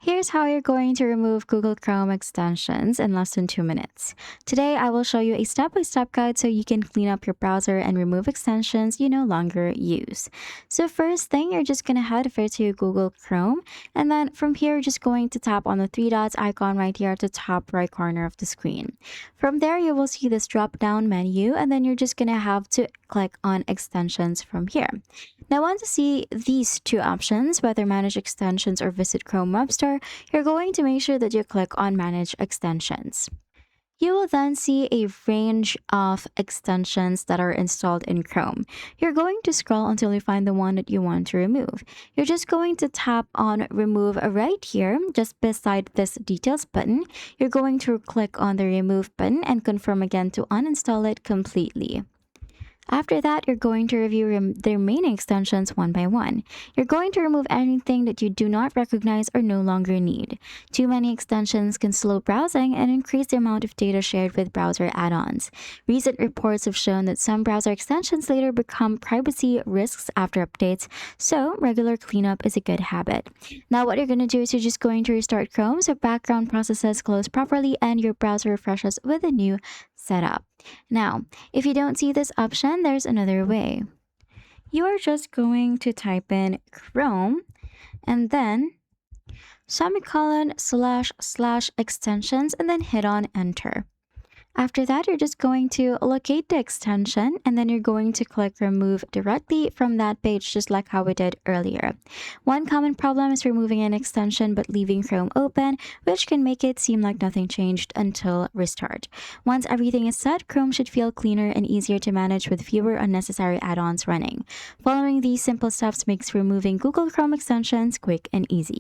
Here's how you're going to remove Google Chrome extensions in less than 2 minutes. Today, I will show you a step-by-step guide so you can clean up your browser and remove extensions you no longer use. So first thing, you're just going to head over to Google Chrome, and then from here, you're just going to tap on the three dots icon right here at the top right corner of the screen. From there, you will see this drop-down menu, and then you're just going to have to click on extensions from here. Now, once you see these two options, whether manage extensions or visit Chrome Web Store, you're going to make sure that you click on manage extensions. You will then see a range of extensions that are installed in Chrome. You're going to scroll until you find the one that you want to remove. You're just going to tap on remove right here, just beside this details button. You're going to click on the remove button and confirm again to uninstall it completely. After that, you're going to review the remaining extensions one by one. You're going to remove anything that you do not recognize or no longer need. Too many extensions can slow browsing and increase the amount of data shared with browser add-ons. Recent reports have shown that some browser extensions later become privacy risks after updates, so regular cleanup is a good habit. Now, what you're going to do is you're just going to restart Chrome so background processes close properly and your browser refreshes with a new setup. Now, if you don't see this option, there's another way. You are just going to type in Chrome and then semicolon / extensions and then hit on enter. After that, you're just going to locate the extension and then you're going to click remove directly from that page, just like how we did earlier. One common problem is removing an extension but leaving Chrome open, which can make it seem like nothing changed until restart. Once everything is set, Chrome should feel cleaner and easier to manage with fewer unnecessary add-ons running. Following these simple steps makes removing Google Chrome extensions quick and easy.